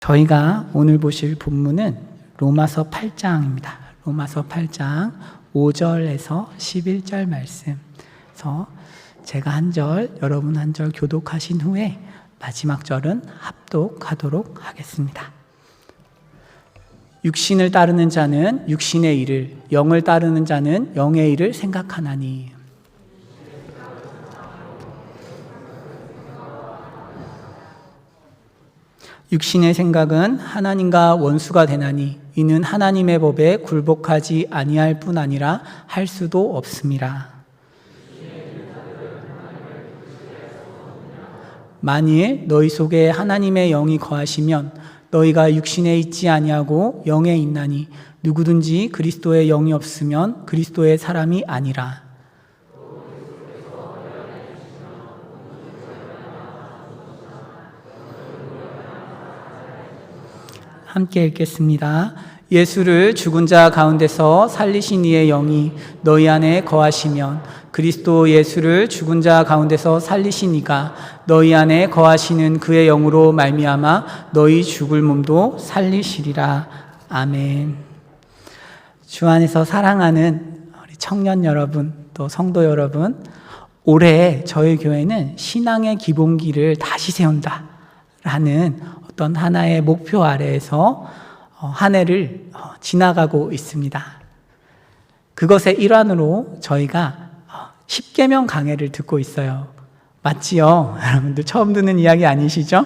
저희가 오늘 보실 본문은 로마서 8장입니다. 로마서 8장 5절에서 11절 말씀에서 제가 한 절, 여러분 한 절 교독하신 후에 마지막 절은 합독하도록 하겠습니다. 육신을 따르는 자는 육신의 일을, 영을 따르는 자는 영의 일을 생각하나니. 육신의 생각은 하나님과 원수가 되나니 이는 하나님의 법에 굴복하지 아니할 뿐 아니라 할 수도 없음이라. 만일 너희 속에 하나님의 영이 거하시면 너희가 육신에 있지 아니하고 영에 있나니 누구든지 그리스도의 영이 없으면 그리스도의 사람이 아니라. 함께 읽겠습니다. 예수를 죽은 자 가운데서 살리신 이의 영이 너희 안에 거하시면 그리스도 예수를 죽은 자 가운데서 살리신 이가 너희 안에 거하시는 그의 영으로 말미암아 너희 죽을 몸도 살리시리라. 아멘. 주 안에서 사랑하는 우리 청년 여러분, 또 성도 여러분, 올해 저희 교회는 신앙의 기본기를 다시 세운다라는 어떤 하나의 목표 아래에서 한 해를 지나가고 있습니다. 그것의 일환으로 저희가 십계명 강해를 듣고 있어요. 맞지요? 여러분들 처음 듣는 이야기 아니시죠?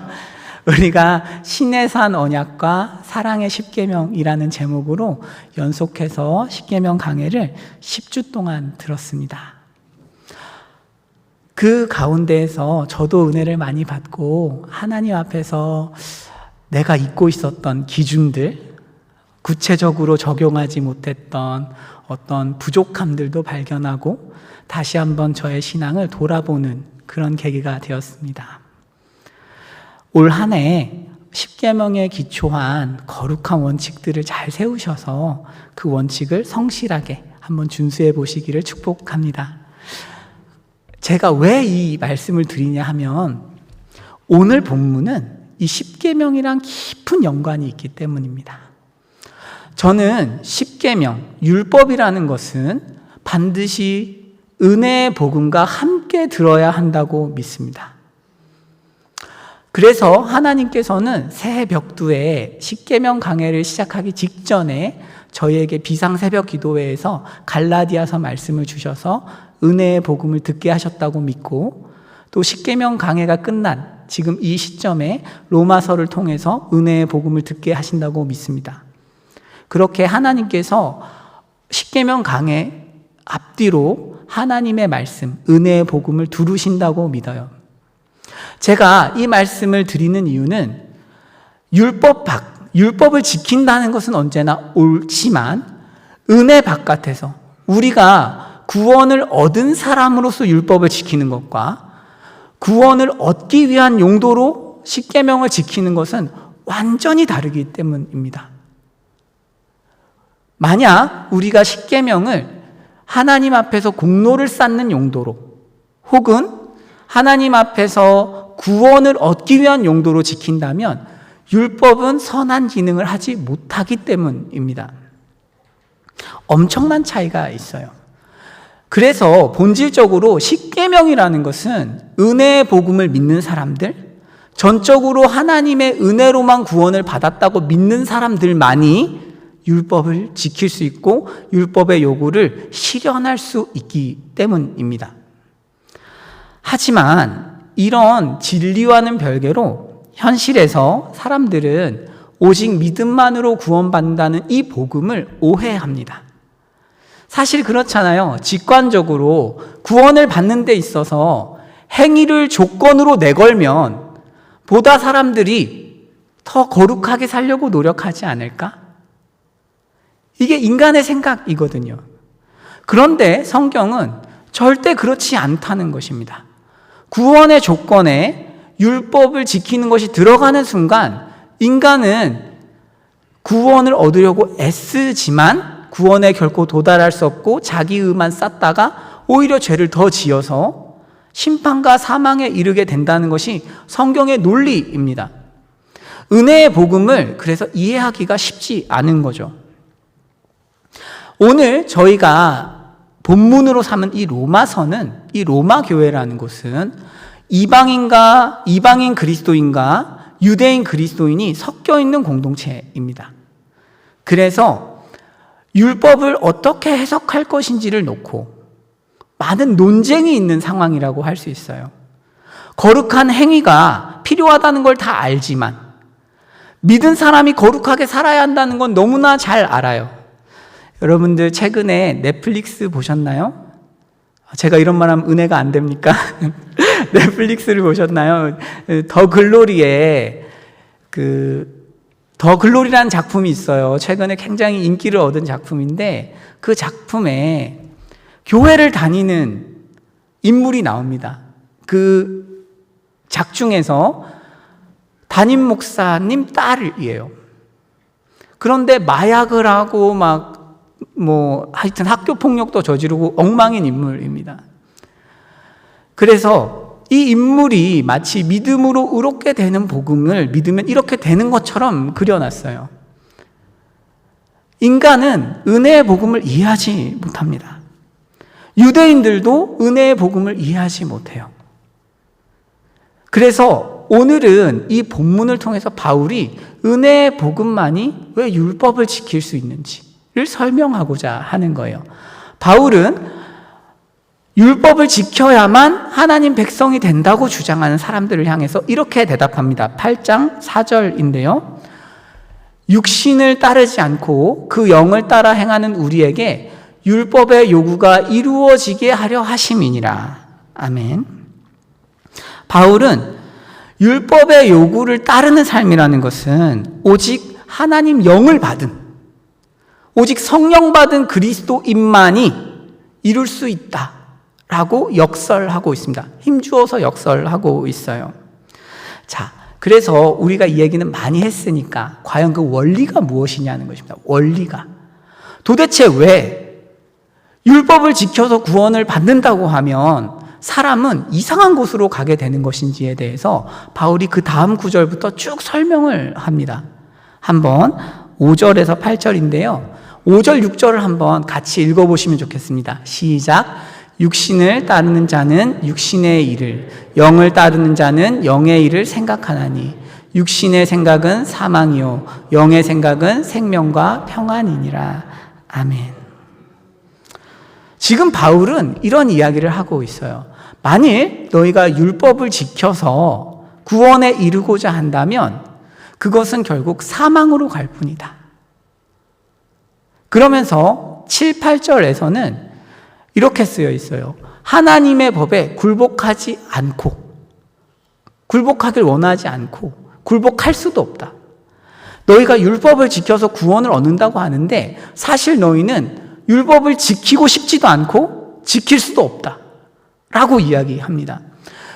우리가 신의 산 언약과 사랑의 십계명이라는 제목으로 연속해서 십계명 강해를 10주 동안 들었습니다. 그 가운데에서 저도 은혜를 많이 받고 하나님 앞에서 내가 잊고 있었던 기준들, 구체적으로 적용하지 못했던 어떤 부족함들도 발견하고 다시 한번 저의 신앙을 돌아보는 그런 계기가 되었습니다. 올 한 해 십계명에 기초한 거룩한 원칙들을 잘 세우셔서 그 원칙을 성실하게 한번 준수해 보시기를 축복합니다. 제가 왜 이 말씀을 드리냐 하면 오늘 본문은 이 십계명이랑 깊은 연관이 있기 때문입니다. 저는 십계명, 율법이라는 것은 반드시 은혜의 복음과 함께 들어야 한다고 믿습니다. 그래서 하나님께서는 새해 벽두에 십계명 강해를 시작하기 직전에 저희에게 비상새벽 기도회에서 갈라디아서 말씀을 주셔서 은혜의 복음을 듣게 하셨다고 믿고, 또 십계명 강해가 끝난 지금 이 시점에 로마서를 통해서 은혜의 복음을 듣게 하신다고 믿습니다. 그렇게 하나님께서 십계명 강해 앞뒤로 하나님의 말씀, 은혜의 복음을 두르신다고 믿어요. 제가 이 말씀을 드리는 이유는 율법을 지킨다는 것은 언제나 옳지만 은혜 바깥에서 우리가 구원을 얻은 사람으로서 율법을 지키는 것과 구원을 얻기 위한 용도로 십계명을 지키는 것은 완전히 다르기 때문입니다. 만약 우리가 십계명을 하나님 앞에서 공로를 쌓는 용도로 혹은 하나님 앞에서 구원을 얻기 위한 용도로 지킨다면 율법은 선한 기능을 하지 못하기 때문입니다. 엄청난 차이가 있어요. 그래서 본질적으로 십계명이라는 것은 은혜의 복음을 믿는 사람들, 전적으로 하나님의 은혜로만 구원을 받았다고 믿는 사람들만이 율법을 지킬 수 있고 율법의 요구를 실현할 수 있기 때문입니다. 하지만 이런 진리와는 별개로 현실에서 사람들은 오직 믿음만으로 구원받는다는 이 복음을 오해합니다. 사실 그렇잖아요. 직관적으로 구원을 받는 데 있어서 행위를 조건으로 내걸면 보다 사람들이 더 거룩하게 살려고 노력하지 않을까? 이게 인간의 생각이거든요. 그런데 성경은 절대 그렇지 않다는 것입니다. 구원의 조건에 율법을 지키는 것이 들어가는 순간 인간은 구원을 얻으려고 애쓰지만 구원에 결코 도달할 수 없고 자기 의만 쌓다가 오히려 죄를 더 지어서 심판과 사망에 이르게 된다는 것이 성경의 논리입니다. 은혜의 복음을 그래서 이해하기가 쉽지 않은 거죠. 오늘 저희가 본문으로 삼은 이 로마서는, 이 로마 교회라는 곳은 이방인 그리스도인과 유대인 그리스도인이 섞여 있는 공동체입니다. 그래서 율법을 어떻게 해석할 것인지를 놓고 많은 논쟁이 있는 상황이라고 할 수 있어요. 거룩한 행위가 필요하다는 걸 다 알지만 믿은 사람이 거룩하게 살아야 한다는 건 너무나 잘 알아요. 여러분들 최근에 넷플릭스 보셨나요? 제가 이런 말하면 은혜가 안 됩니까? 넷플릭스를 보셨나요? 더 글로리라는 작품이 있어요. 최근에 굉장히 인기를 얻은 작품인데 그 작품에 교회를 다니는 인물이 나옵니다. 그 작중에서 담임 목사님 딸이에요. 그런데 마약을 하고 하여튼 학교 폭력도 저지르고 엉망인 인물입니다. 그래서 이 인물이 마치 믿음으로 의롭게 되는 복음을 믿으면 이렇게 되는 것처럼 그려놨어요. 인간은 은혜의 복음을 이해하지 못합니다. 유대인들도 은혜의 복음을 이해하지 못해요. 그래서 오늘은 이 본문을 통해서 바울이 은혜의 복음만이 왜 율법을 지킬 수 있는지를 설명하고자 하는 거예요. 바울은 율법을 지켜야만 하나님 백성이 된다고 주장하는 사람들을 향해서 이렇게 대답합니다. 8장 4절인데요. 육신을 따르지 않고 그 영을 따라 행하는 우리에게 율법의 요구가 이루어지게 하려 하심이니라. 아멘. 바울은 율법의 요구를 따르는 삶이라는 것은 오직 하나님 영을 받은, 오직 성령 받은 그리스도인만이 이룰 수 있다라고 역설하고 있습니다. 힘주어서 역설하고 있어요. 자, 그래서 우리가 이 얘기는 많이 했으니까 과연 그 원리가 무엇이냐는 것입니다. 원리가. 도대체 왜 율법을 지켜서 구원을 받는다고 하면 사람은 이상한 곳으로 가게 되는 것인지에 대해서 바울이 그 다음 구절부터 쭉 설명을 합니다. 한번 5절에서 8절인데요. 5절, 6절을 한번 같이 읽어보시면 좋겠습니다. 시작. 육신을 따르는 자는 육신의 일을, 영을 따르는 자는 영의 일을 생각하나니 육신의 생각은 사망이요 영의 생각은 생명과 평안이니라. 아멘. 지금 바울은 이런 이야기를 하고 있어요. 만일 너희가 율법을 지켜서 구원에 이르고자 한다면 그것은 결국 사망으로 갈 뿐이다. 그러면서 7, 8절에서는 이렇게 쓰여 있어요. 하나님의 법에 굴복하지 않고, 굴복하길 원하지 않고, 굴복할 수도 없다. 너희가 율법을 지켜서 구원을 얻는다고 하는데 사실 너희는 율법을 지키고 싶지도 않고 지킬 수도 없다 라고 이야기합니다.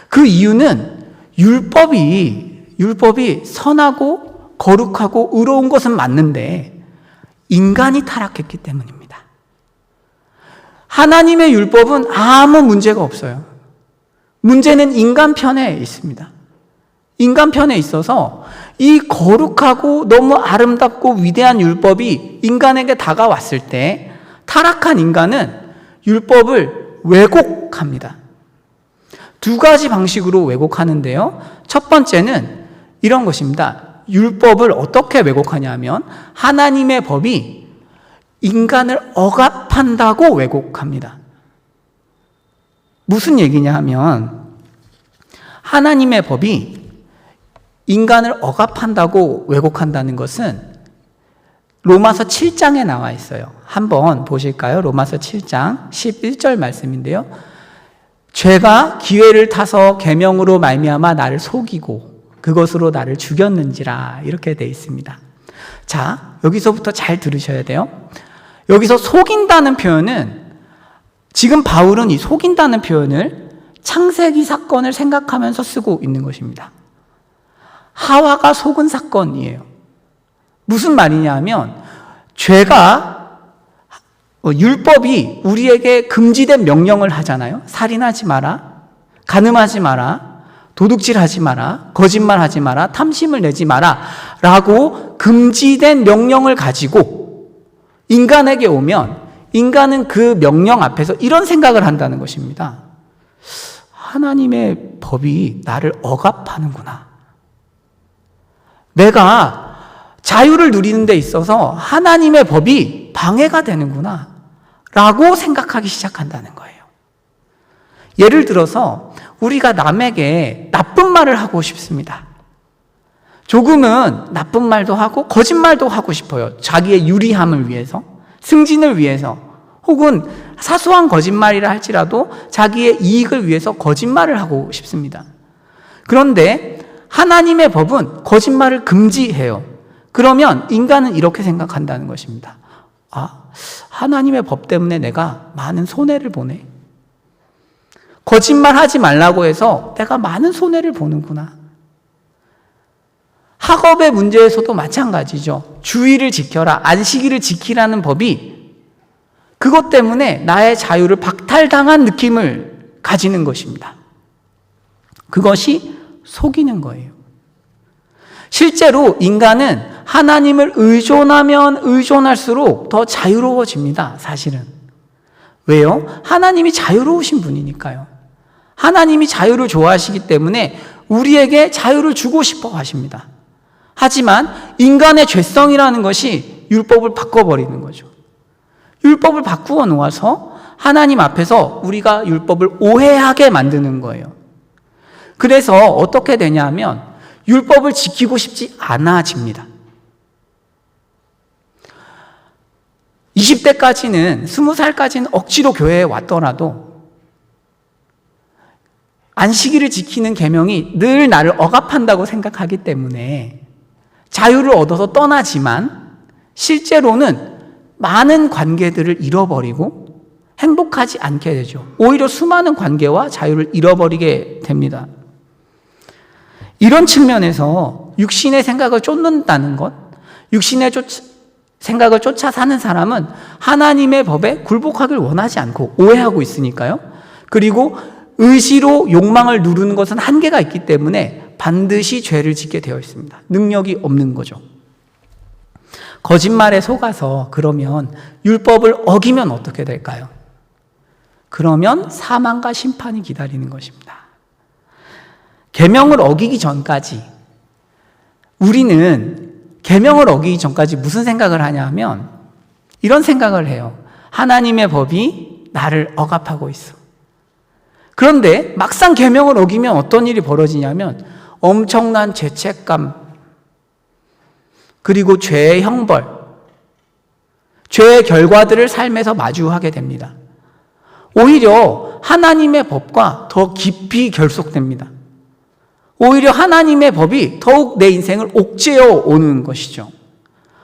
그 이유는 율법이 선하고 거룩하고 의로운 것은 맞는데 인간이 타락했기 때문입니다. 하나님의 율법은 아무 문제가 없어요. 문제는 인간 편에 있습니다. 인간 편에 있어서 이 거룩하고 너무 아름답고 위대한 율법이 인간에게 다가왔을 때 타락한 인간은 율법을 왜곡합니다. 두 가지 방식으로 왜곡하는데요. 첫 번째는 이런 것입니다. 율법을 어떻게 왜곡하냐면 하나님의 법이 인간을 억압한다고 왜곡합니다. 무슨 얘기냐 하면 하나님의 법이 인간을 억압한다고 왜곡한다는 것은 로마서 7장에 나와 있어요. 한번 보실까요? 로마서 7장 11절 말씀인데요. 죄가 기회를 타서 계명으로 말미암아 나를 속이고 그것으로 나를 죽였는지라 이렇게 돼 있습니다. 자, 여기서부터 잘 들으셔야 돼요. 여기서 속인다는 표현은 지금 바울은 이 속인다는 표현을 창세기 사건을 생각하면서 쓰고 있는 것입니다. 하와가 속은 사건이에요. 무슨 말이냐 하면 죄가 율법이 우리에게 금지된 명령을 하잖아요. 살인하지 마라, 간음하지 마라, 도둑질하지 마라, 거짓말하지 마라, 탐심을 내지 마라 라고 금지된 명령을 가지고 인간에게 오면 인간은 그 명령 앞에서 이런 생각을 한다는 것입니다. 하나님의 법이 나를 억압하는구나. 내가 자유를 누리는 데 있어서 하나님의 법이 방해가 되는구나 라고 생각하기 시작한다는 거예요. 예를 들어서 우리가 남에게 나쁜 말을 하고 싶습니다. 조금은 나쁜 말도 하고 거짓말도 하고 싶어요. 자기의 유리함을 위해서, 승진을 위해서, 혹은 사소한 거짓말이라 할지라도 자기의 이익을 위해서 거짓말을 하고 싶습니다. 그런데 하나님의 법은 거짓말을 금지해요. 그러면 인간은 이렇게 생각한다는 것입니다. 하나님의 법 때문에 내가 많은 손해를 보네. 거짓말하지 말라고 해서 내가 많은 손해를 보는구나. 학업의 문제에서도 마찬가지죠. 주의를 지켜라, 안식일을 지키라는 법이 그것 때문에 나의 자유를 박탈당한 느낌을 가지는 것입니다. 그것이 속이는 거예요. 실제로 인간은 하나님을 의존하면 의존할수록 더 자유로워집니다, 사실은. 왜요? 하나님이 자유로우신 분이니까요. 하나님이 자유를 좋아하시기 때문에 우리에게 자유를 주고 싶어 하십니다. 하지만 인간의 죄성이라는 것이 율법을 바꿔버리는 거죠. 율법을 바꾸어 놓아서 하나님 앞에서 우리가 율법을 오해하게 만드는 거예요. 그래서 어떻게 되냐면 율법을 지키고 싶지 않아집니다. 20대까지는, 20살까지는 억지로 교회에 왔더라도 안식일을 지키는 계명이 늘 나를 억압한다고 생각하기 때문에 자유를 얻어서 떠나지만 실제로는 많은 관계들을 잃어버리고 행복하지 않게 되죠. 오히려 수많은 관계와 자유를 잃어버리게 됩니다. 이런 측면에서 육신의 생각을 쫓는다는 것, 육신의 생각을 쫓아 사는 사람은 하나님의 법에 굴복하길 원하지 않고 오해하고 있으니까요. 그리고 의지로 욕망을 누르는 것은 한계가 있기 때문에 반드시 죄를 짓게 되어 있습니다. 능력이 없는 거죠. 거짓말에 속아서 그러면 율법을 어기면 어떻게 될까요? 그러면 사망과 심판이 기다리는 것입니다. 계명을 어기기 전까지 우리는 계명을 어기기 전까지 무슨 생각을 하냐 하면 이런 생각을 해요. 하나님의 법이 나를 억압하고 있어. 그런데 막상 계명을 어기면 어떤 일이 벌어지냐면 엄청난 죄책감, 그리고 죄의 형벌, 죄의 결과들을 삶에서 마주하게 됩니다. 오히려 하나님의 법과 더 깊이 결속됩니다. 오히려 하나님의 법이 더욱 내 인생을 옥죄어 오는 것이죠.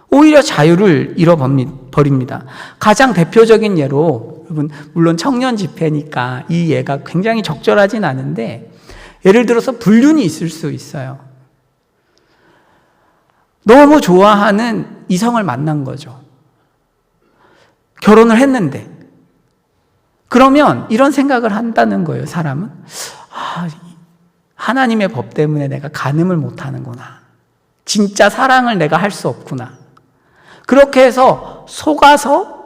오히려 자유를 잃어버립니다. 가장 대표적인 예로, 여러분, 물론 청년 집회니까 이 예가 굉장히 적절하진 않은데, 예를 들어서 불륜이 있을 수 있어요. 너무 좋아하는 이성을 만난 거죠. 결혼을 했는데. 그러면 이런 생각을 한다는 거예요, 사람은. 하나님의 법 때문에 내가 간음을 못하는구나. 진짜 사랑을 내가 할 수 없구나. 그렇게 해서 속아서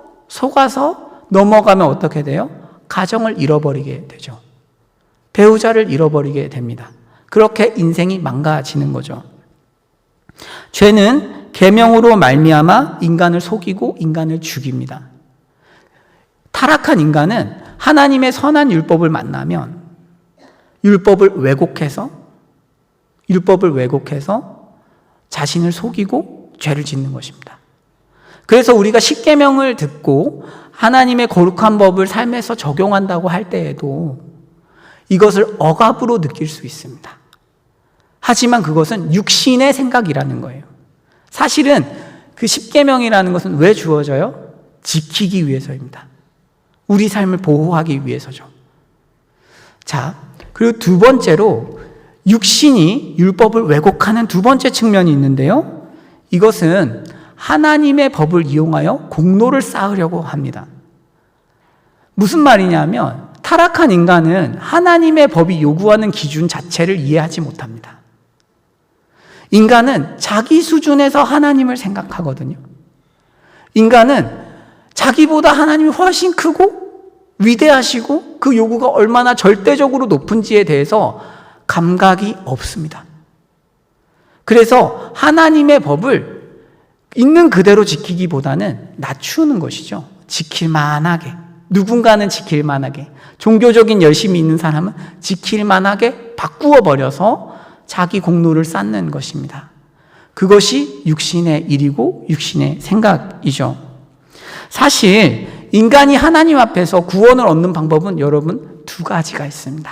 넘어가면 어떻게 돼요? 가정을 잃어버리게 되죠. 배우자를 잃어버리게 됩니다. 그렇게 인생이 망가지는 거죠. 죄는 계명으로 말미암아 인간을 속이고 인간을 죽입니다. 타락한 인간은 하나님의 선한 율법을 만나면 율법을 왜곡해서 자신을 속이고 죄를 짓는 것입니다. 그래서 우리가 십계명을 듣고 하나님의 거룩한 법을 삶에서 적용한다고 할 때에도 이것을 억압으로 느낄 수 있습니다. 하지만 그것은 육신의 생각이라는 거예요. 사실은 그 십계명이라는 것은 왜 주어져요? 지키기 위해서입니다. 우리 삶을 보호하기 위해서죠. 자, 그리고 두 번째로 육신이 율법을 왜곡하는 두 번째 측면이 있는데요. 이것은 하나님의 법을 이용하여 공로를 쌓으려고 합니다. 무슨 말이냐면 타락한 인간은 하나님의 법이 요구하는 기준 자체를 이해하지 못합니다. 인간은 자기 수준에서 하나님을 생각하거든요. 인간은 자기보다 하나님이 훨씬 크고 위대하시고 그 요구가 얼마나 절대적으로 높은지에 대해서 감각이 없습니다. 그래서 하나님의 법을 있는 그대로 지키기보다는 낮추는 것이죠. 지킬 만하게. 누군가는 지킬 만하게. 종교적인 열심이 있는 사람은 지킬 만하게 바꾸어 버려서 자기 공로를 쌓는 것입니다. 그것이 육신의 일이고 육신의 생각이죠. 사실 인간이 하나님 앞에서 구원을 얻는 방법은 여러분 두 가지가 있습니다.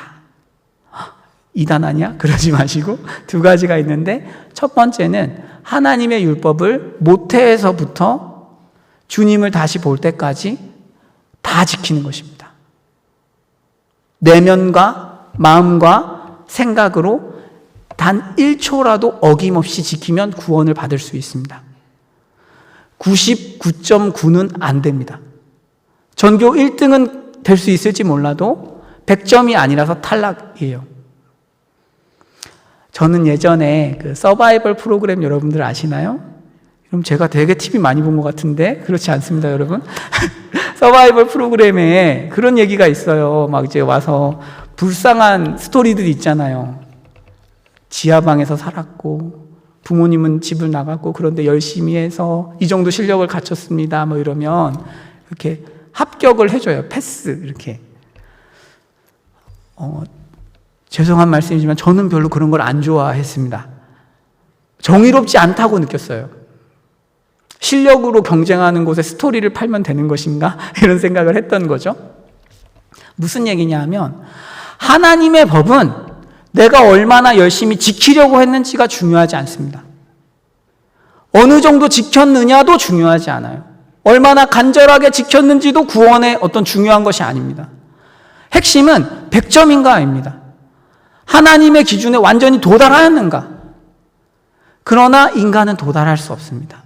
이단 아니야? 그러지 마시고 두 가지가 있는데, 첫 번째는 하나님의 율법을 모태에서부터 주님을 다시 볼 때까지 다 지키는 것입니다. 내면과 마음과 생각으로 단 1초라도 어김없이 지키면 구원을 받을 수 있습니다. 99.9는 안 됩니다. 전교 1등은 될 수 있을지 몰라도 100점이 아니라서 탈락이에요. 저는 예전에 그 서바이벌 프로그램 여러분들 아시나요? 그럼 제가 되게 TV 많이 본 것 같은데 그렇지 않습니다, 여러분. 서바이벌 프로그램에 그런 얘기가 있어요. 막 이제 와서 불쌍한 스토리들이 있잖아요. 지하방에서 살았고 부모님은 집을 나갔고 그런데 열심히 해서 이 정도 실력을 갖췄습니다. 뭐 이러면 이렇게 합격을 해줘요. 패스 이렇게. 죄송한 말씀이지만 저는 별로 그런 걸 안 좋아했습니다. 정의롭지 않다고 느꼈어요. 실력으로 경쟁하는 곳에 스토리를 팔면 되는 것인가? 이런 생각을 했던 거죠. 무슨 얘기냐 하면 하나님의 법은 내가 얼마나 열심히 지키려고 했는지가 중요하지 않습니다. 어느 정도 지켰느냐도 중요하지 않아요. 얼마나 간절하게 지켰는지도 구원의 어떤 중요한 것이 아닙니다. 핵심은 100점인가입니다. 하나님의 기준에 완전히 도달하였는가? 그러나 인간은 도달할 수 없습니다.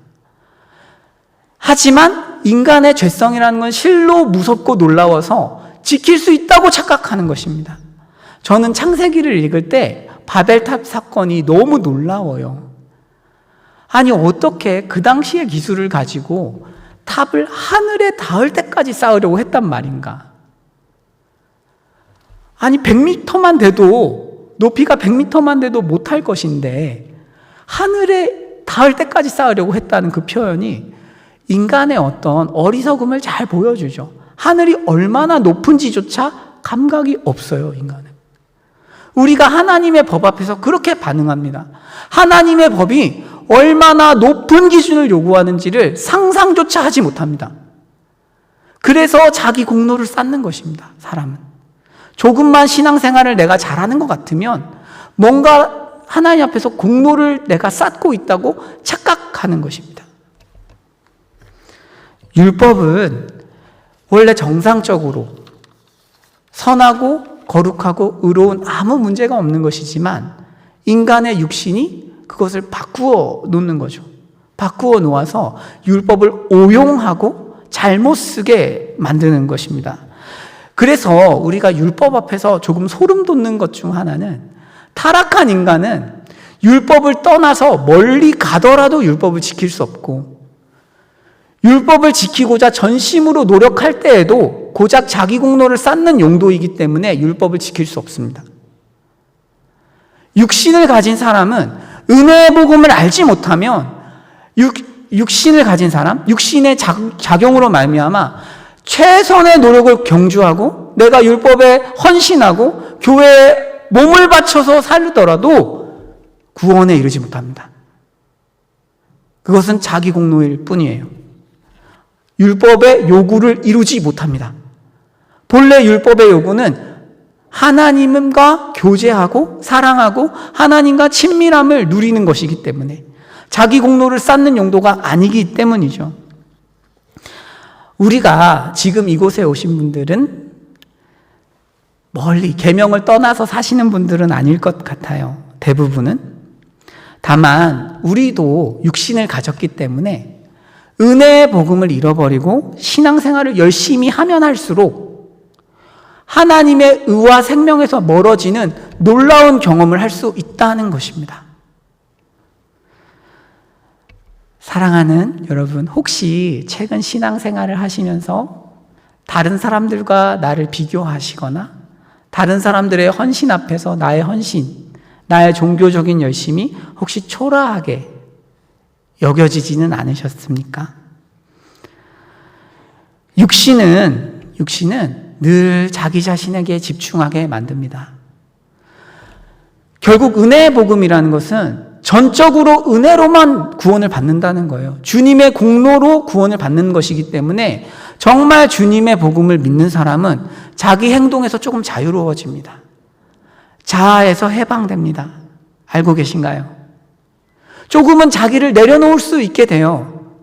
하지만 인간의 죄성이라는 건 실로 무섭고 놀라워서 지킬 수 있다고 착각하는 것입니다. 저는 창세기를 읽을 때 바벨탑 사건이 너무 놀라워요. 아니 어떻게 그 당시의 기술을 가지고 탑을 하늘에 닿을 때까지 쌓으려고 했단 말인가? 아니 100m만 돼도 높이가 100m만 돼도 못할 것인데 하늘에 닿을 때까지 쌓으려고 했다는 그 표현이 인간의 어떤 어리석음을 잘 보여주죠. 하늘이 얼마나 높은지조차 감각이 없어요, 인간은. 우리가 하나님의 법 앞에서 그렇게 반응합니다. 하나님의 법이 얼마나 높은 기준을 요구하는지를 상상조차 하지 못합니다. 그래서 자기 공로를 쌓는 것입니다, 사람은. 조금만 신앙생활을 내가 잘하는 것 같으면 뭔가 하나님 앞에서 공로를 내가 쌓고 있다고 착각하는 것입니다. 율법은 원래 정상적으로 선하고 거룩하고 의로운 아무 문제가 없는 것이지만 인간의 육신이 그것을 바꾸어 놓는 거죠. 바꾸어 놓아서 율법을 오용하고 잘못 쓰게 만드는 것입니다. 그래서 우리가 율법 앞에서 조금 소름 돋는 것 중 하나는 타락한 인간은 율법을 떠나서 멀리 가더라도 율법을 지킬 수 없고 율법을 지키고자 전심으로 노력할 때에도 고작 자기 공로를 쌓는 용도이기 때문에 율법을 지킬 수 없습니다. 육신을 가진 사람은 은혜의 복음을 알지 못하면 육신을 가진 사람, 육신의 작용으로 말미암아 최선의 노력을 경주하고 내가 율법에 헌신하고 교회에 몸을 바쳐서 살더라도 구원에 이르지 못합니다. 그것은 자기 공로일 뿐이에요. 율법의 요구를 이루지 못합니다. 본래 율법의 요구는 하나님과 교제하고 사랑하고 하나님과 친밀함을 누리는 것이기 때문에 자기 공로를 쌓는 용도가 아니기 때문이죠. 우리가 지금 이곳에 오신 분들은 멀리 계명을 떠나서 사시는 분들은 아닐 것 같아요. 대부분은. 다만 우리도 육신을 가졌기 때문에 은혜의 복음을 잃어버리고 신앙생활을 열심히 하면 할수록 하나님의 의와 생명에서 멀어지는 놀라운 경험을 할 수 있다는 것입니다. 사랑하는 여러분, 혹시 최근 신앙생활을 하시면서 다른 사람들과 나를 비교하시거나 다른 사람들의 헌신 앞에서 나의 헌신, 나의 종교적인 열심이 혹시 초라하게 여겨지지는 않으셨습니까? 육신은 늘 자기 자신에게 집중하게 만듭니다. 결국 은혜의 복음이라는 것은 전적으로 은혜로만 구원을 받는다는 거예요. 주님의 공로로 구원을 받는 것이기 때문에 정말 주님의 복음을 믿는 사람은 자기 행동에서 조금 자유로워집니다. 자아에서 해방됩니다. 알고 계신가요? 조금은 자기를 내려놓을 수 있게 돼요.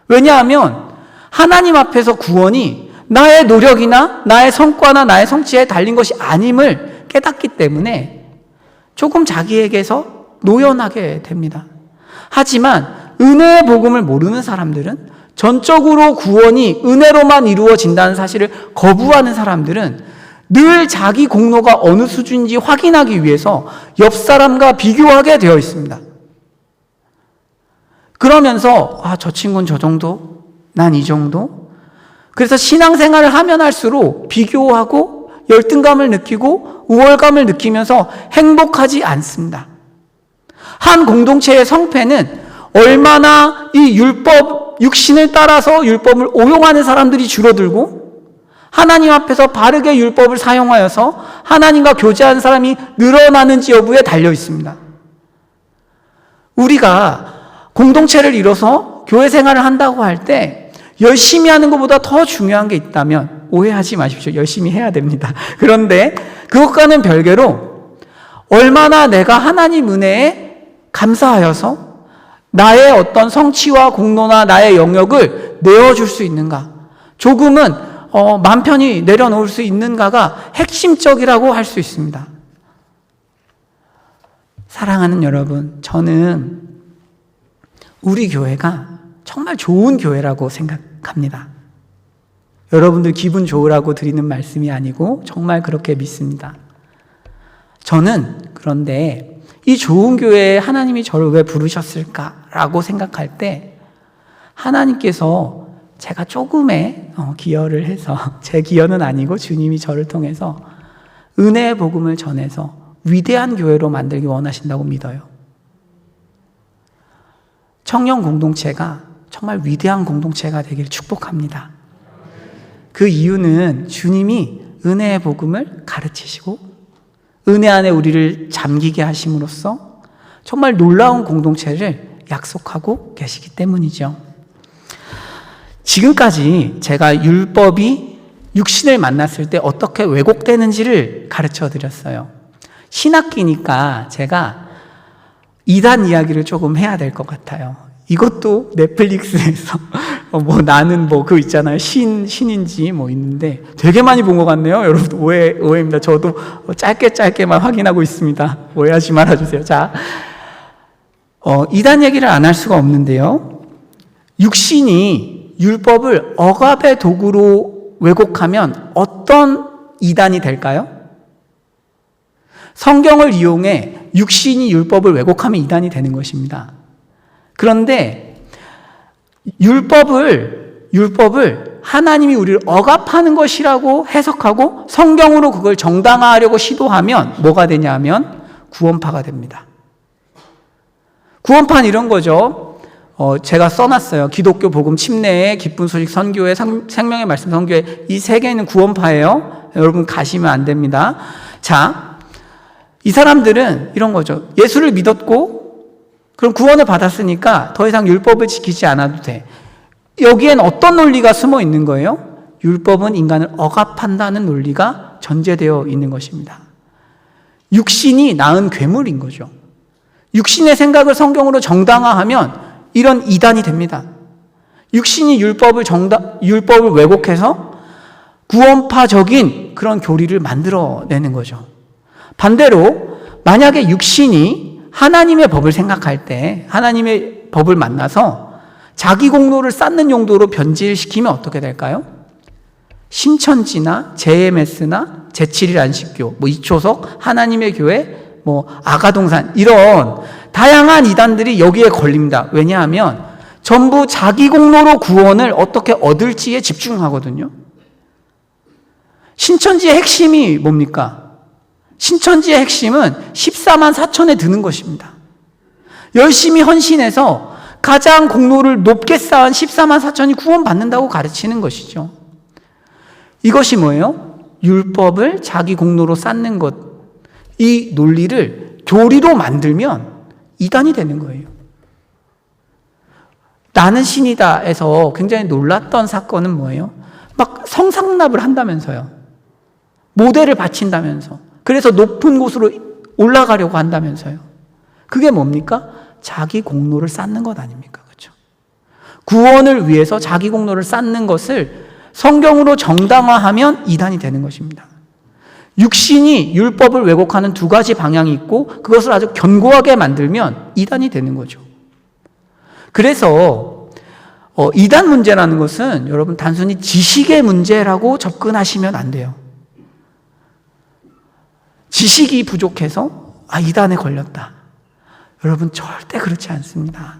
왜냐하면 하나님 앞에서 구원이 나의 노력이나 나의 성과나 나의 성취에 달린 것이 아님을 깨닫기 때문에 조금 자기에게서 노연하게 됩니다. 하지만 은혜의 복음을 모르는 사람들은, 전적으로 구원이 은혜로만 이루어진다는 사실을 거부하는 사람들은 늘 자기 공로가 어느 수준인지 확인하기 위해서 옆 사람과 비교하게 되어 있습니다. 그러면서 저 친구는 저 정도, 난 이 정도. 그래서 신앙생활을 하면 할수록 비교하고 열등감을 느끼고 우월감을 느끼면서 행복하지 않습니다. 한 공동체의 성패는 얼마나 이 율법, 육신을 따라서 율법을 오용하는 사람들이 줄어들고 하나님 앞에서 바르게 율법을 사용하여서 하나님과 교제하는 사람이 늘어나는지 여부에 달려 있습니다. 우리가 공동체를 이뤄서 교회 생활을 한다고 할 때 열심히 하는 것보다 더 중요한 게 있다면 오해하지 마십시오. 열심히 해야 됩니다. 그런데 그것과는 별개로 얼마나 내가 하나님 은혜에 감사하여서 나의 어떤 성취와 공로나 나의 영역을 내어줄 수 있는가, 조금은 맘 편히 내려놓을 수 있는가가 핵심적이라고 할 수 있습니다. 사랑하는 여러분, 저는 우리 교회가 정말 좋은 교회라고 생각합니다. 여러분들 기분 좋으라고 드리는 말씀이 아니고 정말 그렇게 믿습니다. 저는 그런데 이 좋은 교회에 하나님이 저를 왜 부르셨을까라고 생각할 때 하나님께서 제가 조금의 기여를 해서, 제 기여는 아니고 주님이 저를 통해서 은혜의 복음을 전해서 위대한 교회로 만들기 원하신다고 믿어요. 청년 공동체가 정말 위대한 공동체가 되기를 축복합니다. 그 이유는 주님이 은혜의 복음을 가르치시고 은혜 안에 우리를 잠기게 하심으로써 정말 놀라운 공동체를 약속하고 계시기 때문이죠. 지금까지 제가 율법이 육신을 만났을 때 어떻게 왜곡되는지를 가르쳐 드렸어요. 신학기니까 제가 이단 이야기를 조금 해야 될 것 같아요. 이것도 넷플릭스에서 나는 그거 있잖아요. 신인지 있는데 되게 많이 본 것 같네요. 여러분 오해입니다. 저도 짧게만 확인하고 있습니다. 오해하지 말아주세요. 자, 이단 얘기를 안 할 수가 없는데요. 육신이 율법을 억압의 도구로 왜곡하면 어떤 이단이 될까요? 성경을 이용해 육신이 율법을 왜곡하면 이단이 되는 것입니다. 그런데 율법을 하나님이 우리를 억압하는 것이라고 해석하고 성경으로 그걸 정당화하려고 시도하면 뭐가 되냐 하면 구원파가 됩니다. 구원파는 이런 거죠. 제가 써놨어요. 기독교 복음 침례회, 기쁜 소식 선교회, 생명의 말씀 선교회, 이 세 개는 구원파예요. 여러분 가시면 안 됩니다. 자, 이 사람들은 이런 거죠. 예수를 믿었고 그럼 구원을 받았으니까 더 이상 율법을 지키지 않아도 돼. 여기엔 어떤 논리가 숨어 있는 거예요? 율법은 인간을 억압한다는 논리가 전제되어 있는 것입니다. 육신이 낳은 괴물인 거죠. 육신의 생각을 성경으로 정당화하면 이런 이단이 됩니다. 육신이 율법을 왜곡해서 구원파적인 그런 교리를 만들어내는 거죠. 반대로 만약에 육신이 하나님의 법을 생각할 때 하나님의 법을 만나서 자기 공로를 쌓는 용도로 변질시키면 어떻게 될까요? 신천지나 JMS나 제7일 안식교, 이초석, 하나님의 교회, 아가동산 이런 다양한 이단들이 여기에 걸립니다. 왜냐하면 전부 자기 공로로 구원을 어떻게 얻을지에 집중하거든요. 신천지의 핵심이 뭡니까? 신천지의 핵심은 14만 4천에 드는 것입니다. 열심히 헌신해서 가장 공로를 높게 쌓은 14만 4천이 구원받는다고 가르치는 것이죠. 이것이 뭐예요? 율법을 자기 공로로 쌓는 것. 이 논리를 교리로 만들면 이단이 되는 거예요. 나는 신이다에서 굉장히 놀랐던 사건은 뭐예요? 막 성상납을 한다면서요. 모델을 바친다면서. 그래서 높은 곳으로 올라가려고 한다면서요. 그게 뭡니까? 자기 공로를 쌓는 것 아닙니까? 그렇죠? 구원을 위해서 자기 공로를 쌓는 것을 성경으로 정당화하면 이단이 되는 것입니다. 육신이 율법을 왜곡하는 두 가지 방향이 있고 그것을 아주 견고하게 만들면 이단이 되는 거죠. 그래서 이단 문제라는 것은 여러분 단순히 지식의 문제라고 접근하시면 안 돼요. 지식이 부족해서 이단에 걸렸다. 여러분 절대 그렇지 않습니다.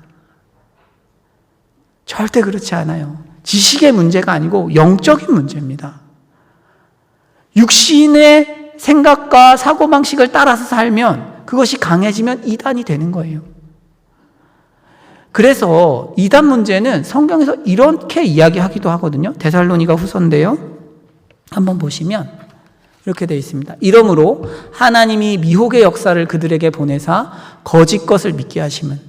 절대 그렇지 않아요. 지식의 문제가 아니고 영적인 문제입니다. 육신의 생각과 사고방식을 따라서 살면 그것이 강해지면 이단이 되는 거예요. 그래서 이단 문제는 성경에서 이렇게 이야기하기도 하거든요. 데살로니가 후서인데요. 한번 보시면 이렇게 되어 있습니다. 이러므로 하나님이 미혹의 역사를 그들에게 보내사 거짓 것을 믿게 하심은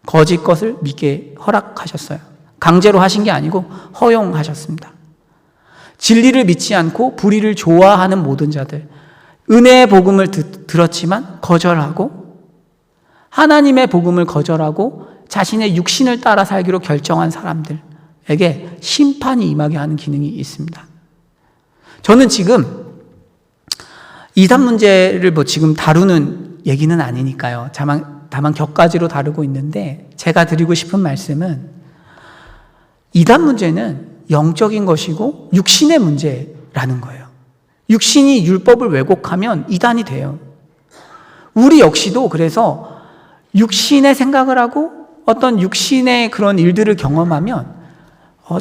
거짓 것을 믿게 허락하셨어요. 강제로 하신 게 아니고 허용하셨습니다. 진리를 믿지 않고 불의를 좋아하는 모든 자들, 은혜의 복음을 들었지만 거절하고 하나님의 복음을 거절하고 자신의 육신을 따라 살기로 결정한 사람들에게 심판이 임하게 하는 기능이 있습니다. 저는 지금 이단 문제를 지금 다루는 얘기는 아니니까요. 다만 격가지로 다루고 있는데 제가 드리고 싶은 말씀은 이단 문제는 영적인 것이고 육신의 문제라는 거예요. 육신이 율법을 왜곡하면 이단이 돼요. 우리 역시도 그래서 육신의 생각을 하고 어떤 육신의 그런 일들을 경험하면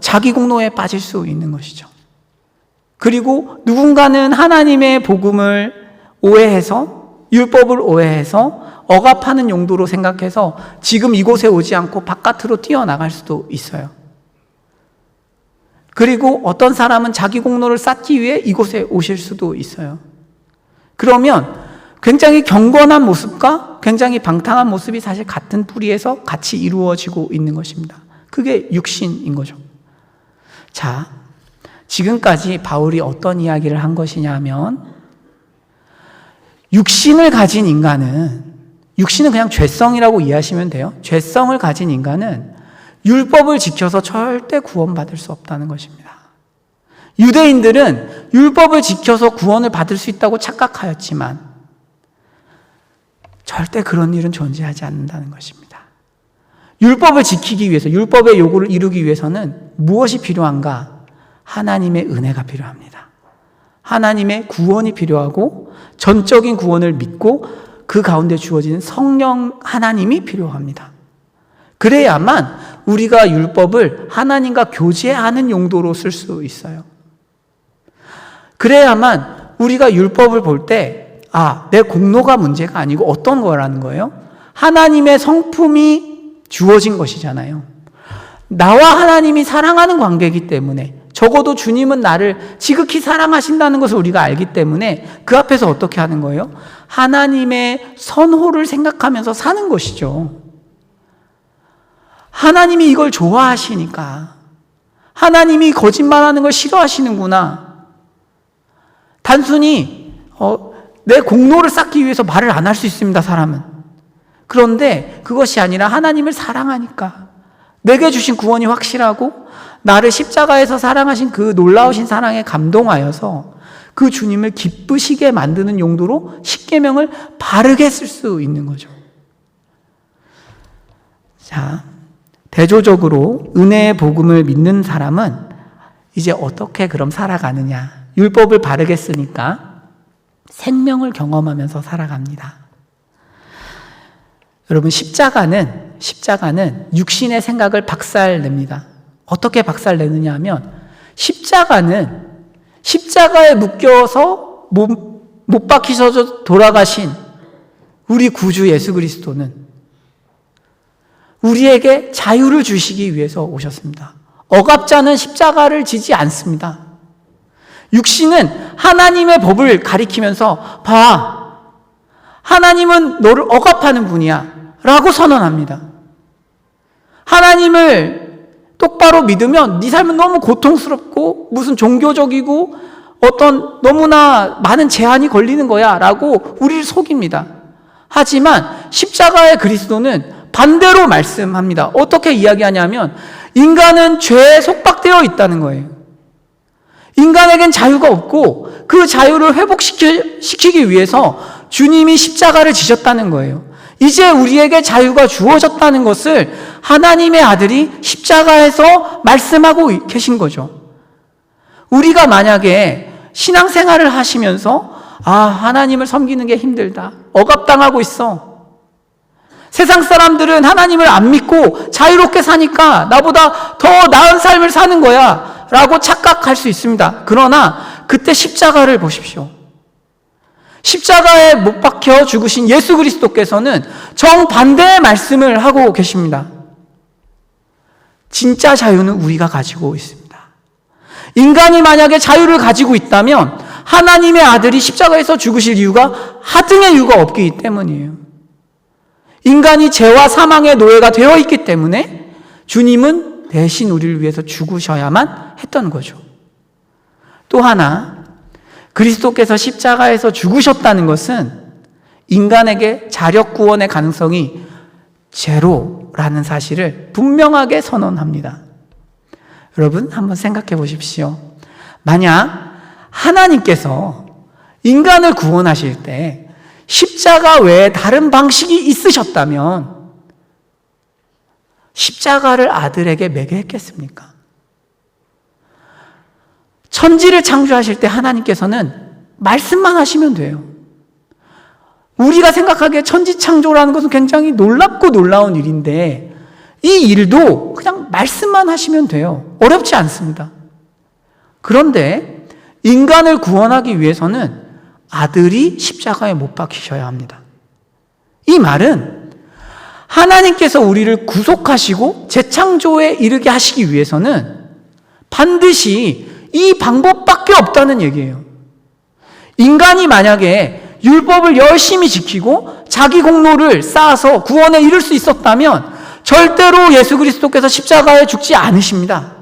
자기 공로에 빠질 수 있는 것이죠. 그리고 누군가는 하나님의 복음을 오해해서 율법을 오해해서 억압하는 용도로 생각해서 지금 이곳에 오지 않고 바깥으로 뛰어나갈 수도 있어요. 그리고 어떤 사람은 자기 공로를 쌓기 위해 이곳에 오실 수도 있어요. 그러면 굉장히 경건한 모습과 굉장히 방탕한 모습이 사실 같은 뿌리에서 같이 이루어지고 있는 것입니다. 그게 육신인 거죠. 자, 지금까지 바울이 어떤 이야기를 한 것이냐 하면 육신을 가진 인간은 육신은 그냥 죄성이라고 이해하시면 돼요. 죄성을 가진 인간은 율법을 지켜서 절대 구원받을 수 없다는 것입니다. 유대인들은 율법을 지켜서 구원을 받을 수 있다고 착각하였지만 절대 그런 일은 존재하지 않는다는 것입니다. 율법을 지키기 위해서, 율법의 요구를 이루기 위해서는 무엇이 필요한가? 하나님의 은혜가 필요합니다. 하나님의 구원이 필요하고 전적인 구원을 믿고 그 가운데 주어지는 성령 하나님이 필요합니다. 그래야만 우리가 율법을 하나님과 교제하는 용도로 쓸 수 있어요. 그래야만 우리가 율법을 볼 때 내 공로가 문제가 아니고 어떤 거라는 거예요? 하나님의 성품이 주어진 것이잖아요. 나와 하나님이 사랑하는 관계이기 때문에 적어도 주님은 나를 지극히 사랑하신다는 것을 우리가 알기 때문에 그 앞에서 어떻게 하는 거예요? 하나님의 선호를 생각하면서 사는 것이죠. 하나님이 이걸 좋아하시니까 하나님이 거짓말하는 걸 싫어하시는구나. 단순히 내 공로를 쌓기 위해서 말을 안 할 수 있습니다, 사람은. 그런데 그것이 아니라 하나님을 사랑하니까 내게 주신 구원이 확실하고 나를 십자가에서 사랑하신 그 놀라우신 사랑에 감동하여서 그 주님을 기쁘시게 만드는 용도로 십계명을 바르게 쓸 수 있는 거죠. 자, 대조적으로 은혜의 복음을 믿는 사람은 이제 어떻게 그럼 살아가느냐? 율법을 바르게 쓰니까 생명을 경험하면서 살아갑니다. 여러분, 십자가는 육신의 생각을 박살냅니다. 어떻게 박살내느냐 하면, 십자가에 묶여서 못 박히셔서 돌아가신 우리 구주 예수 그리스도는 우리에게 자유를 주시기 위해서 오셨습니다. 억압자는 십자가를 지지 않습니다. 육신은 하나님의 법을 가리키면서 봐, 하나님은 너를 억압하는 분이야 라고 선언합니다. 하나님을 똑바로 믿으면 네 삶은 너무 고통스럽고 무슨 종교적이고 어떤 너무나 많은 제한이 걸리는 거야 라고 우리를 속입니다. 하지만 십자가의 그리스도는 반대로 말씀합니다. 어떻게 이야기하냐면, 인간은 죄에 속박되어 있다는 거예요. 인간에겐 자유가 없고 그 자유를 회복시키기 위해서 주님이 십자가를 지셨다는 거예요. 이제 우리에게 자유가 주어졌다는 것을 하나님의 아들이 십자가에서 말씀하고 계신 거죠. 우리가 만약에 신앙생활을 하시면서 하나님을 섬기는 게 힘들다, 억압당하고 있어, 세상 사람들은 하나님을 안 믿고 자유롭게 사니까 나보다 더 나은 삶을 사는 거야 라고 착각할 수 있습니다. 그러나 그때 십자가를 보십시오. 십자가에 못 박혀 죽으신 예수 그리스도께서는 정반대의 말씀을 하고 계십니다. 진짜 자유는 우리가 가지고 있습니다. 인간이 만약에 자유를 가지고 있다면 하나님의 아들이 십자가에서 죽으실 이유가 하등의 이유가 없기 때문이에요. 인간이 죄와 사망의 노예가 되어 있기 때문에 주님은 대신 우리를 위해서 죽으셔야만 했던 거죠. 또 하나, 그리스도께서 십자가에서 죽으셨다는 것은 인간에게 자력 구원의 가능성이 제로라는 사실을 분명하게 선언합니다. 여러분, 한번 생각해 보십시오. 만약 하나님께서 인간을 구원하실 때 십자가 외에 다른 방식이 있으셨다면 십자가를 아들에게 매게 했겠습니까? 천지를 창조하실 때 하나님께서는 말씀만 하시면 돼요. 우리가 생각하기에 천지 창조라는 것은 굉장히 놀랍고 놀라운 일인데 이 일도 그냥 말씀만 하시면 돼요. 어렵지 않습니다. 그런데 인간을 구원하기 위해서는 아들이 십자가에 못 박히셔야 합니다. 이 말은 하나님께서 우리를 구속하시고 재창조에 이르게 하시기 위해서는 반드시 이 방법밖에 없다는 얘기예요. 인간이 만약에 율법을 열심히 지키고 자기 공로를 쌓아서 구원에 이를 수 있었다면 절대로 예수 그리스도께서 십자가에 죽지 않으십니다.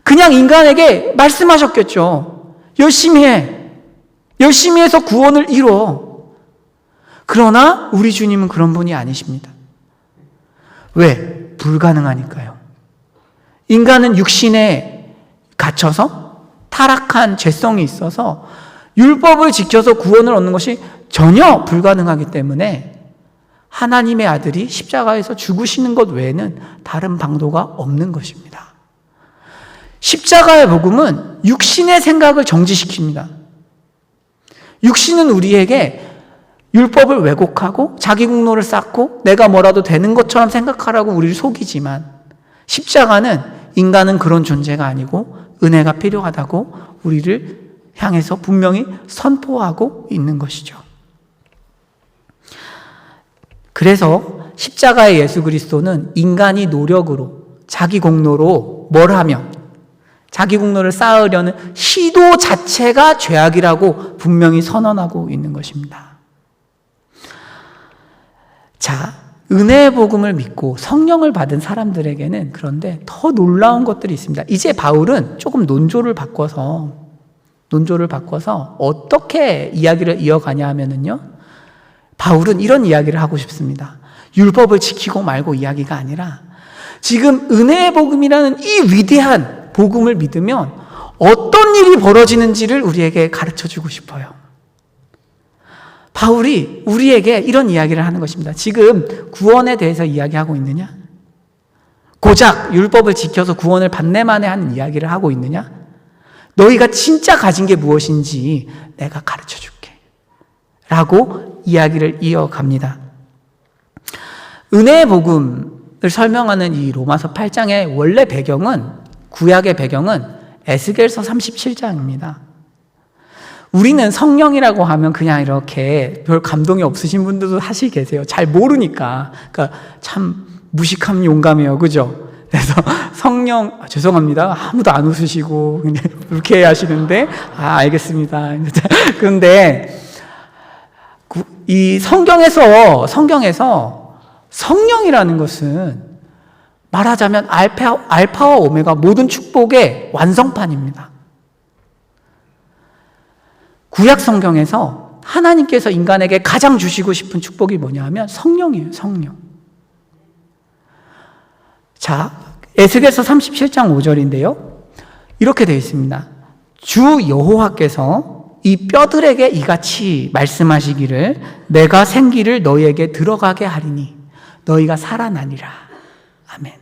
그냥 인간에게 말씀하셨겠죠. 열심히 해. 열심히 해서 구원을 이뤄. 그러나 우리 주님은 그런 분이 아니십니다. 왜? 불가능하니까요. 인간은 육신에 갇혀서 타락한 죄성이 있어서 율법을 지켜서 구원을 얻는 것이 전혀 불가능하기 때문에 하나님의 아들이 십자가에서 죽으시는 것 외에는 다른 방도가 없는 것입니다. 십자가의 복음은 육신의 생각을 정지시킵니다. 육신은 우리에게 율법을 왜곡하고 자기 공로를 쌓고 내가 뭐라도 되는 것처럼 생각하라고 우리를 속이지만 십자가는 인간은 그런 존재가 아니고 은혜가 필요하다고 우리를 향해서 분명히 선포하고 있는 것이죠. 그래서 십자가의 예수 그리스도는 인간이 노력으로 자기 공로로 뭘 하면 자기 공로를 쌓으려는 시도 자체가 죄악이라고 분명히 선언하고 있는 것입니다. 자, 은혜의 복음을 믿고 성령을 받은 사람들에게는 그런데 더 놀라운 것들이 있습니다. 이제 바울은 조금 논조를 바꿔서 어떻게 이야기를 이어가냐 하면은요, 바울은 이런 이야기를 하고 싶습니다. 율법을 지키고 말고 이야기가 아니라 지금 은혜의 복음이라는 이 위대한 복음을 믿으면 어떤 일이 벌어지는지를 우리에게 가르쳐주고 싶어요. 바울이 우리에게 이런 이야기를 하는 것입니다. 지금 구원에 대해서 이야기하고 있느냐? 고작 율법을 지켜서 구원을 받네만에 하는 이야기를 하고 있느냐? 너희가 진짜 가진 게 무엇인지 내가 가르쳐 줄게 라고 이야기를 이어갑니다. 은혜의 복음을 설명하는 이 로마서 8장의 원래 배경은, 구약의 배경은 에스겔서 37장입니다. 우리는 성령이라고 하면 그냥 이렇게 별 감동이 없으신 분들도 사실 계세요. 잘 모르니까. 그러니까 참 무식함 용감해요. 그죠? 그래서 성령, 죄송합니다. 아무도 안 웃으시고 그냥 이렇게 하시는데, 알겠습니다. 그런데 이 성경에서 성령이라는 것은 말하자면 알파와 오메가 모든 축복의 완성판입니다. 구약 성경에서 하나님께서 인간에게 가장 주시고 싶은 축복이 뭐냐 하면 성령이에요. 성령. 자, 에스겔서 37장 5절인데요. 이렇게 되어 있습니다. 주 여호와께서 이 뼈들에게 이같이 말씀하시기를 내가 생기를 너희에게 들어가게 하리니 너희가 살아나니라. 아멘.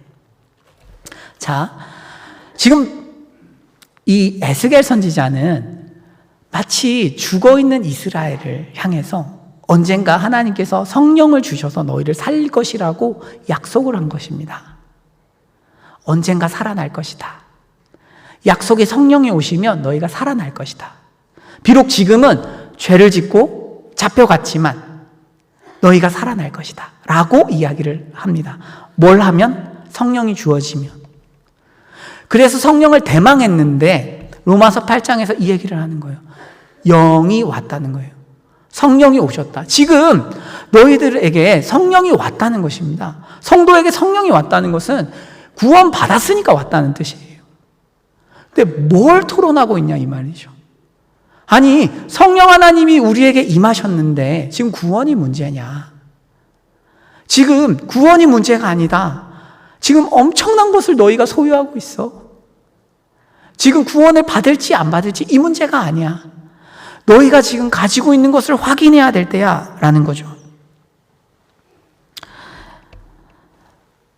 자, 지금 이 에스겔 선지자는 마치 죽어있는 이스라엘을 향해서 언젠가 하나님께서 성령을 주셔서 너희를 살릴 것이라고 약속을 한 것입니다. 언젠가 살아날 것이다. 약속의 성령이 오시면 너희가 살아날 것이다. 비록 지금은 죄를 짓고 잡혀갔지만 너희가 살아날 것이다 라고 이야기를 합니다. 뭘 하면? 성령이 주어지면. 그래서 성령을 대망했는데 로마서 8장에서 이 얘기를 하는 거예요. 영이 왔다는 거예요. 성령이 오셨다. 지금 너희들에게 성령이 왔다는 것입니다. 성도에게 성령이 왔다는 것은 구원 받았으니까 왔다는 뜻이에요. 근데 뭘 토론하고 있냐 이 말이죠. 아니, 성령 하나님이 우리에게 임하셨는데 지금 구원이 문제냐? 지금 구원이 문제가 아니다. 지금 엄청난 것을 너희가 소유하고 있어. 지금 구원을 받을지 안 받을지 이 문제가 아니야. 너희가 지금 가지고 있는 것을 확인해야 될 때야 라는 거죠.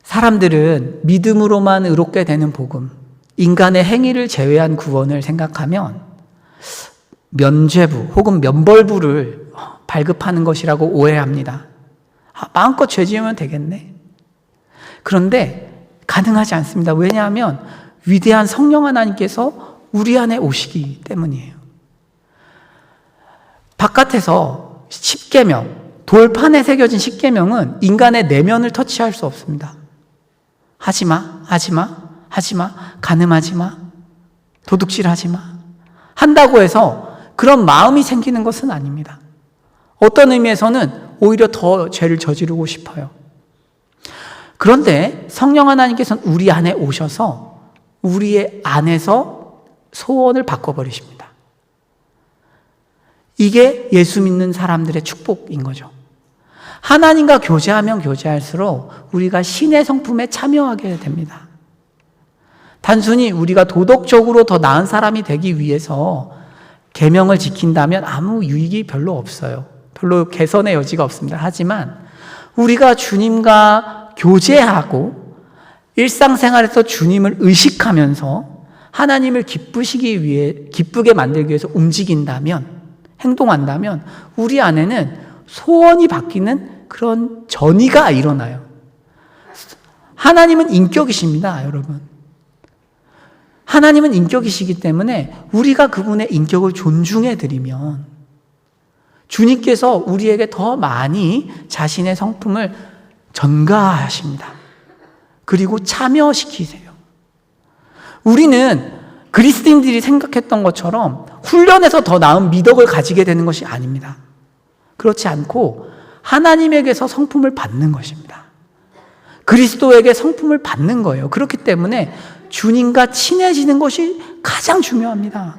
사람들은 믿음으로만 의롭게 되는 복음, 인간의 행위를 제외한 구원을 생각하면 면죄부 혹은 면벌부를 발급하는 것이라고 오해합니다. 마음껏 죄 지으면 되겠네. 그런데 가능하지 않습니다. 왜냐하면 위대한 성령 하나님께서 우리 안에 오시기 때문이에요. 바깥에서 10계명, 돌판에 새겨진 10계명은 인간의 내면을 터치할 수 없습니다. 하지마, 하지마, 하지마, 간음하지마, 도둑질하지마 한다고 해서 그런 마음이 생기는 것은 아닙니다. 어떤 의미에서는 오히려 더 죄를 저지르고 싶어요. 그런데 성령 하나님께서는 우리 안에 오셔서 우리의 안에서 소원을 바꿔버리십니다. 이게 예수 믿는 사람들의 축복인 거죠. 하나님과 교제하면 교제할수록 우리가 신의 성품에 참여하게 됩니다. 단순히 우리가 도덕적으로 더 나은 사람이 되기 위해서 계명을 지킨다면 아무 유익이 별로 없어요. 별로 개선의 여지가 없습니다. 하지만 우리가 주님과 교제하고 일상생활에서 주님을 의식하면서 하나님을 기쁘게 만들기 위해서 움직인다면, 행동한다면 우리 안에는 소원이 바뀌는 그런 전이가 일어나요. 하나님은 인격이십니다, 여러분. 하나님은 인격이시기 때문에 우리가 그분의 인격을 존중해 드리면 주님께서 우리에게 더 많이 자신의 성품을 전가하십니다. 그리고 참여시키세요. 우리는 그리스도인들이 생각했던 것처럼 훈련해서 더 나은 미덕을 가지게 되는 것이 아닙니다. 그렇지 않고 하나님에게서 성품을 받는 것입니다. 그리스도에게 성품을 받는 거예요. 그렇기 때문에 주님과 친해지는 것이 가장 중요합니다.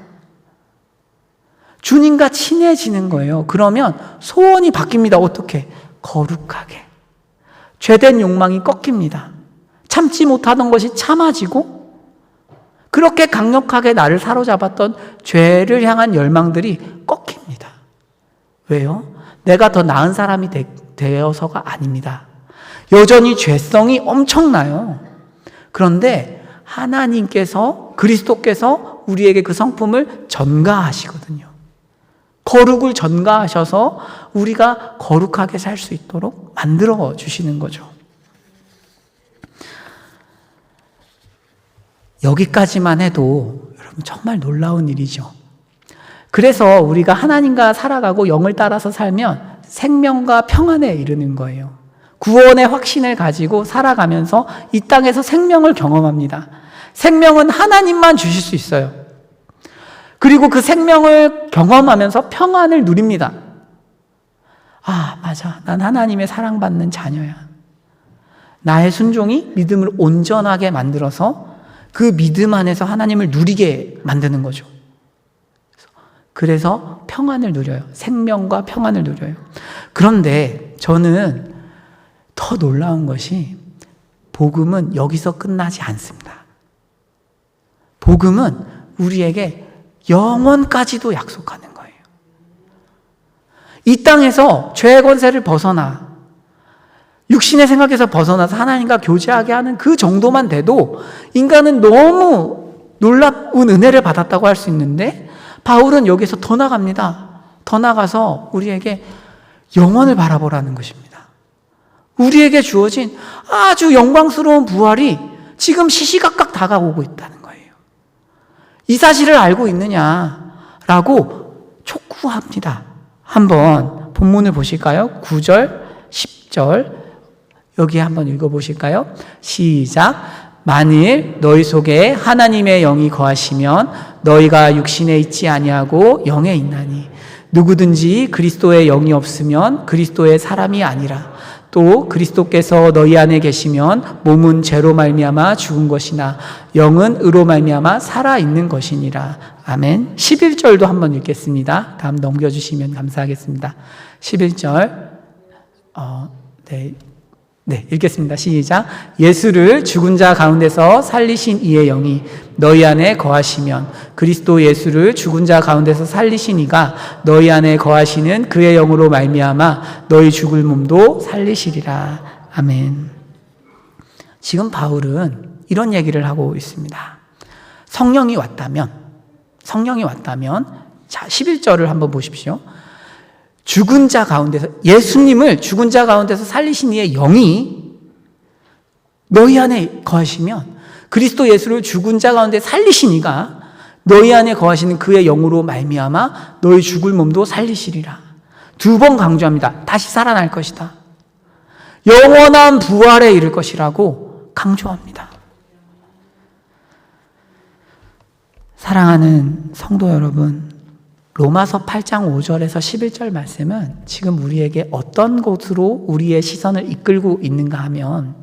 주님과 친해지는 거예요. 그러면 소원이 바뀝니다. 어떻게? 거룩하게. 죄된 욕망이 꺾입니다. 참지 못하던 것이 참아지고 그렇게 강력하게 나를 사로잡았던 죄를 향한 열망들이 꺾입니다. 왜요? 내가 더 나은 사람이 되어서가 아닙니다. 여전히 죄성이 엄청나요. 그런데 하나님께서, 그리스도께서 우리에게 그 성품을 전가하시거든요. 거룩을 전가하셔서 우리가 거룩하게 살 수 있도록 만들어 주시는 거죠. 여기까지만 해도 여러분 정말 놀라운 일이죠. 그래서 우리가 하나님과 살아가고 영을 따라서 살면 생명과 평안에 이르는 거예요. 구원의 확신을 가지고 살아가면서 이 땅에서 생명을 경험합니다. 생명은 하나님만 주실 수 있어요. 그리고 그 생명을 경험하면서 평안을 누립니다. 아, 맞아. 난 하나님의 사랑받는 자녀야. 나의 순종이 믿음을 온전하게 만들어서 그 믿음 안에서 하나님을 누리게 만드는 거죠. 그래서 평안을 누려요. 생명과 평안을 누려요. 그런데 저는 더 놀라운 것이 복음은 여기서 끝나지 않습니다. 복음은 우리에게 영원까지도 약속하는 거예요. 이 땅에서 죄의 권세를 벗어나 육신의 생각에서 벗어나서 하나님과 교제하게 하는 그 정도만 돼도 인간은 너무 놀라운 은혜를 받았다고 할 수 있는데 바울은 여기서 더 나갑니다. 더 나가서 우리에게 영원을 바라보라는 것입니다. 우리에게 주어진 아주 영광스러운 부활이 지금 시시각각 다가오고 있다는 거예요. 이 사실을 알고 있느냐라고 촉구합니다. 한번 본문을 보실까요? 9절, 10절 여기 한번 읽어보실까요? 시작. 만일 너희 속에 하나님의 영이 거하시면 너희가 육신에 있지 아니하고 영에 있나니 누구든지 그리스도의 영이 없으면 그리스도의 사람이 아니라 또 그리스도께서 너희 안에 계시면 몸은 죄로 말미암아 죽은 것이나 영은 의로 말미암아 살아있는 것이니라. 아멘. 11절도 한번 읽겠습니다. 다음 넘겨주시면 감사하겠습니다. 11절 네, 읽겠습니다. 시작. 예수를 죽은 자 가운데서 살리신 이의 영이 너희 안에 거하시면 그리스도 예수를 죽은 자 가운데서 살리신 이가 너희 안에 거하시는 그의 영으로 말미암아 너희 죽을 몸도 살리시리라. 아멘. 지금 바울은 이런 얘기를 하고 있습니다. 성령이 왔다면 자 11절을 한번 보십시오. 죽은 자 가운데서 예수님을 죽은 자 가운데서 살리신 이의 영이 너희 안에 거하시면 그리스도 예수를 죽은 자 가운데 살리신 이가 너희 안에 거하시는 그의 영으로 말미암아 너희 죽을 몸도 살리시리라. 2번 강조합니다. 다시 살아날 것이다. 영원한 부활에 이를 것이라고 강조합니다. 사랑하는 성도 여러분, 로마서 8장 5절에서 11절 말씀은 지금 우리에게 어떤 곳으로 우리의 시선을 이끌고 있는가 하면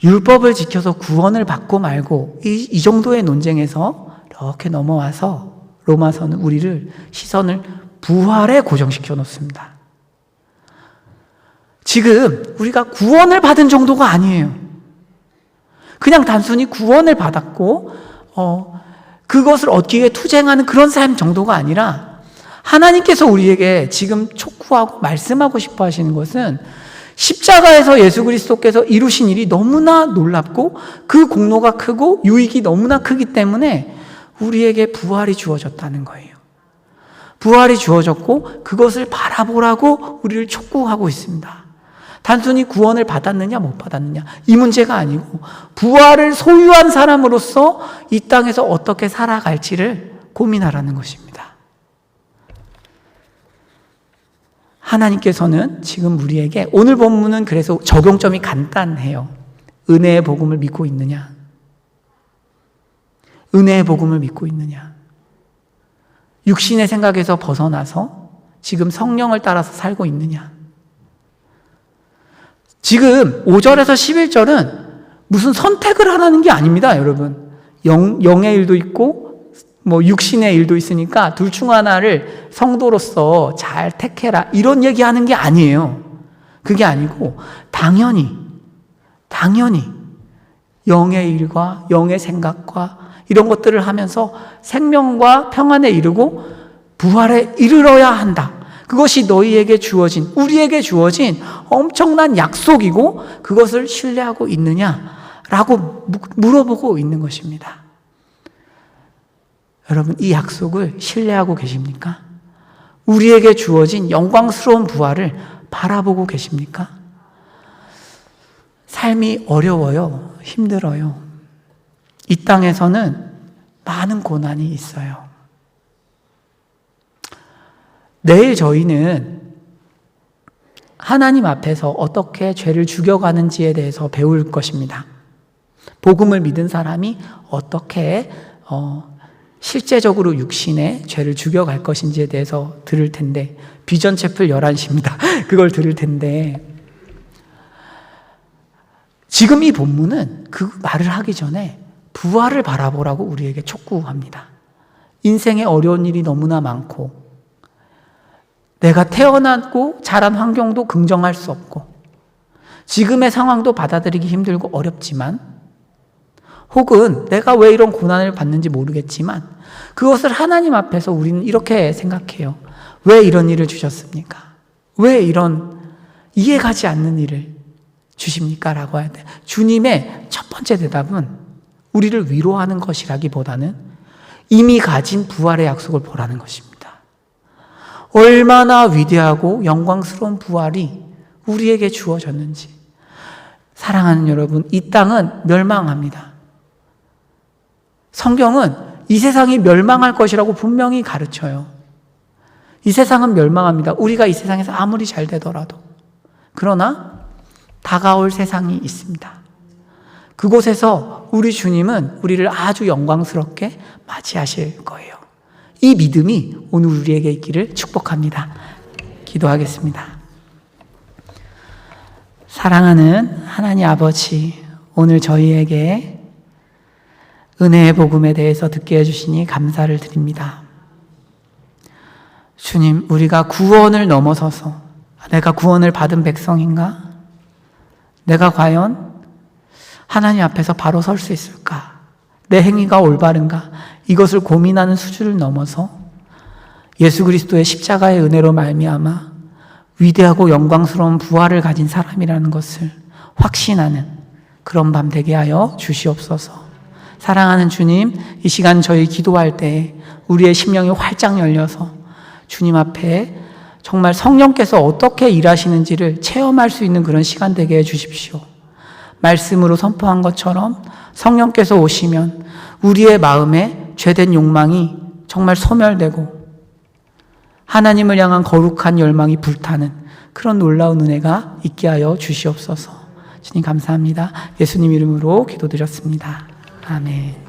율법을 지켜서 구원을 받고 말고 이 정도의 논쟁에서 이렇게 넘어와서 로마서는 우리를 시선을 부활에 고정시켜 놓습니다. 지금 우리가 구원을 받은 정도가 아니에요. 그냥 단순히 구원을 받았고 그것을 얻기 위해 투쟁하는 그런 삶 정도가 아니라 하나님께서 우리에게 지금 촉구하고 말씀하고 싶어 하시는 것은 십자가에서 예수 그리스도께서 이루신 일이 너무나 놀랍고 그 공로가 크고 유익이 너무나 크기 때문에 우리에게 부활이 주어졌다는 거예요. 부활이 주어졌고 그것을 바라보라고 우리를 촉구하고 있습니다. 단순히 구원을 받았느냐 못 받았느냐 이 문제가 아니고 부활을 소유한 사람으로서 이 땅에서 어떻게 살아갈지를 고민하라는 것입니다. 하나님께서는 지금 우리에게 오늘 본문은 그래서 적용점이 간단해요. 은혜의 복음을 믿고 있느냐? 은혜의 복음을 믿고 있느냐? 육신의 생각에서 벗어나서 지금 성령을 따라서 살고 있느냐? 지금 5절에서 11절은 무슨 선택을 하라는 게 아닙니다, 여러분. 영의 일도 있고 육신의 일도 있으니까 둘 중 하나를 성도로서 잘 택해라 이런 얘기하는 게 아니에요. 그게 아니고 당연히 영의 일과 영의 생각과 이런 것들을 하면서 생명과 평안에 이르고 부활에 이르러야 한다. 그것이 너희에게 주어진, 우리에게 주어진 엄청난 약속이고 그것을 신뢰하고 있느냐? 라고 물어보고 있는 것입니다. 여러분, 이 약속을 신뢰하고 계십니까? 우리에게 주어진 영광스러운 부활을 바라보고 계십니까? 삶이 어려워요. 힘들어요. 이 땅에서는 많은 고난이 있어요. 내일 저희는 하나님 앞에서 어떻게 죄를 죽여가는지에 대해서 배울 것입니다. 복음을 믿은 사람이 어떻게 실제적으로 육신의 죄를 죽여갈 것인지에 대해서 들을 텐데, 비전 채플 11시입니다. 그걸 들을 텐데, 지금 이 본문은 그 말을 하기 전에 부활을 바라보라고 우리에게 촉구합니다. 인생에 어려운 일이 너무나 많고, 내가 태어났고 자란 환경도 긍정할 수 없고, 지금의 상황도 받아들이기 힘들고 어렵지만, 혹은 내가 왜 이런 고난을 받는지 모르겠지만 그것을 하나님 앞에서 우리는 이렇게 생각해요. 왜 이런 일을 주셨습니까? 왜 이런 이해가지 않는 일을 주십니까? 라고 해야 돼. 주님의 첫 번째 대답은 우리를 위로하는 것이라기보다는 이미 가진 부활의 약속을 보라는 것입니다. 얼마나 위대하고 영광스러운 부활이 우리에게 주어졌는지. 사랑하는 여러분, 이 땅은 멸망합니다. 성경은 이 세상이 멸망할 것이라고 분명히 가르쳐요. 이 세상은 멸망합니다. 우리가 이 세상에서 아무리 잘 되더라도. 그러나 다가올 세상이 있습니다. 그곳에서 우리 주님은 우리를 아주 영광스럽게 맞이하실 거예요. 이 믿음이 오늘 우리에게 있기를 축복합니다. 기도하겠습니다. 사랑하는 하나님 아버지, 오늘 저희에게 은혜의 복음에 대해서 듣게 해주시니 감사를 드립니다. 주님, 우리가 구원을 넘어서서 내가 구원을 받은 백성인가? 내가 과연 하나님 앞에서 바로 설 수 있을까? 내 행위가 올바른가? 이것을 고민하는 수준을 넘어서 예수 그리스도의 십자가의 은혜로 말미암아 위대하고 영광스러운 부활을 가진 사람이라는 것을 확신하는 그런 밤 되게 하여 주시옵소서. 사랑하는 주님, 이 시간 저희 기도할 때 우리의 심령이 활짝 열려서 주님 앞에 정말 성령께서 어떻게 일하시는지를 체험할 수 있는 그런 시간 되게 해 주십시오. 말씀으로 선포한 것처럼 성령께서 오시면 우리의 마음에 죄된 욕망이 정말 소멸되고 하나님을 향한 거룩한 열망이 불타는 그런 놀라운 은혜가 있게 하여 주시옵소서. 주님 감사합니다. 예수님 이름으로 기도드렸습니다. 아멘.